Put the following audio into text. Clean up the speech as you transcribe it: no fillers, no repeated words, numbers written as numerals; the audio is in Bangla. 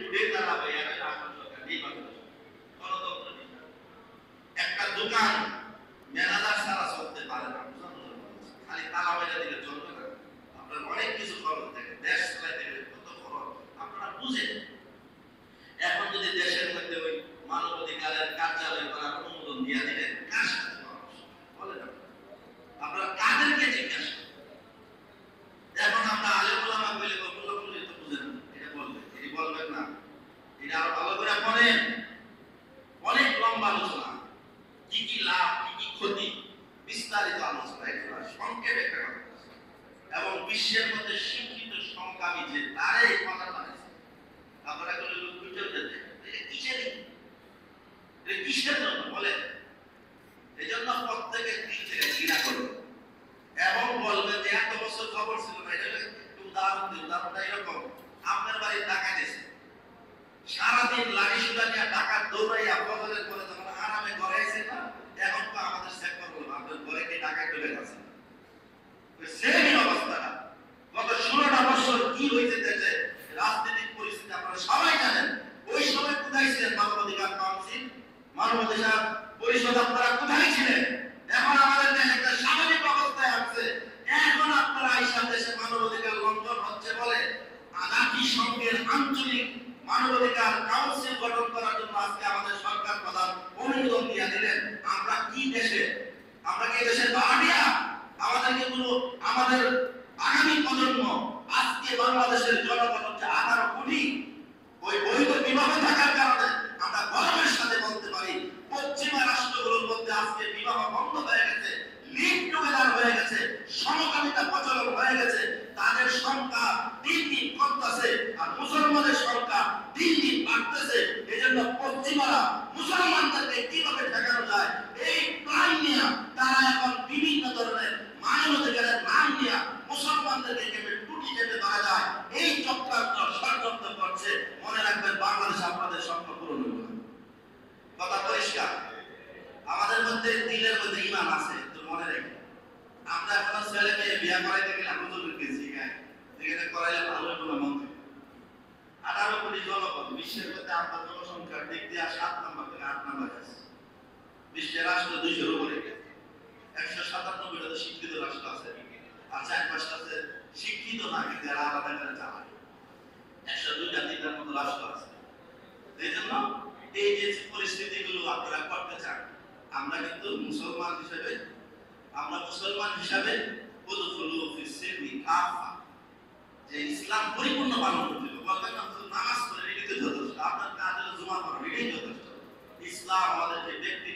উঠে দাঁড়াবে এর আসল সরকার নির্বাচন গণতন্ত্র একটা দোকান ম্যানেজার ছাড়া চলতে পারে না, খালি তালা মেরে দিলে চলবে না। আপনার অনেক কিছু খরচ থাকে, দেশ চালাইতে গেলে কত খরচ আপনারা বুঝেন। এখন যদি দেশের মধ্যে ওই মানবাধিকারের কার্যালয় করার অনুমোদন দিয়ে দিলেন, কার সাথে বলেন আপনারা কাদেরকে জিজ্ঞাসা? এখন আমরা আলেম ওলামা বলে বললে তো বুঝেন এটা বলবেন, এটি বলবেন না, এটা আরো ভালো করে পড়েন। অনেক লম্বা আলোচনা, কি কি লাভ কি কি ক্ষতি বিস্তারিত আলোচনা, এটা সংক্ষেপে একটা কথা। এবং বিশ্বের মধ্যে শিক্ষিত সংখ্যামি যে তারে এই কথা বানাইছে, আপনারা কোনো লোক বুঝতে দেন এটা কিসের জন্য বলে? এই জন্য প্রত্যেকের দিক থেকে ঘৃণা করবে এবং বলবে যে এত বছর খবর ছিল না। এটা একটু উদাহরণ দিই, উদাহরণটা এরকম, আপনার বাড়ি টাকা গেছে, সারাদিন লাঠি সুতা নিয়ে টাকা দৌড়াইয়া ফজরের পরে যখন আরামে ঘরে আইছে না, এখন তো আমাদের চেক করবো আপনার ঘরে কি টাকা ঢুকে গেছে। সেই অবস্থাটা গত 16টা বছর কি হয়েছে দেশে রাজনৈতিক পরিস্থিতি আপনারা সবাই জানেন। ওই সময় কোথায় ছিলেন মানবাধিকার কাউন্সিল, মানবাধিকার পরিষদ, আপনারা কোথায় ছিলেন? এখন আমাদের দেশে একটা স্বাভাবিক অবস্থায় আছে, এখন আপনারা আইসা দেশে মানবাধিকার লঙ্ঘন হচ্ছে বলে জাতিসংঘের আঞ্চলিক মানবাধিকার কাউন্সিল গঠন করার জন্য আজকে আমাদের সরকার প্রধান অনুমোদন দিয়ে দিলেন। আমরা কি দেশে? আমরা কি দেশের বাড়িয়া? আমাদেরকে কোনো আমাদের আগামী প্রজন্ম, আজকে বাংলাদেশের জনগণ হচ্ছে 18 কোটি, ওই বৈধ বিবাহ থাকার কারণে আমরা গর্বের সাথে বলতে পারি পশ্চিমা রাষ্ট্রগুলোর মধ্যে আজকে বিবাহ বন্ধ হয়ে গেছে, লিভ টুগেদার হয়ে গেছে, সমকামিতা প্রচলন হয়ে গেছে। তাদের সংখ্যা দিন দিন কমতেছে আর মুসলমানের সংখ্যা দিন দিন বাড়তেছে। এই জন্য পশ্চিমারা মুসলমানদেরকে কিভাবে ঠেকানো যায় এই প্ল্যান নিয়ে তারা এখন বিভিন্ন ধরনের মানবাধিকারের নাম নিয়ে মুসলমানদেরকে কিভাবে টুটি যেতে ধরা যায় এই চক্রান্ত ষড়যন্ত্র করছে। মনে রাখবেন বাংলাদেশে আপনাদের সংখ্যা পূরণ হবে। কথা পরিষ্কার। আমাদের মধ্যে দিলের মধ্যে ঈমান আছে, তো মনে রাখবেন আমরা এখন ছেলে মেয়ে বিয়ে করাইতে গেলে হুজুরকে শিখাই, যেখানে করাইলে ভালো কোনো মন্ত্র। 18 কোটি জনগণ, বিশ্বের মধ্যে আপনার জনসংখ্যার দিক দিয়ে 7 নম্বর থেকে 8 নম্বর আছে। বিশ্বের রাষ্ট্র 200-এর উপরে গেছে। 197টা শিক্ষিত রাষ্ট্র আছে, আর 4-5টা আছে শিক্ষিত না কিন্তু যারা আলাদা করে চালায়। 102-3টার মতো রাষ্ট্র আছে। এই জন্য এই যে পরিস্থিতিগুলো আপনারা করতে চান, আমরা কিন্তু মুসলমান হিসেবে যে ইসলাম পরিপূর্ণ পালন করতে হবে। বলবেন না নামাজ পড়ে এটাই যথেষ্ট, আপনার কাজ হলো জুমা পড়া এটাই যথেষ্ট। ইসলাম আমাদেরকে ব্যক্তি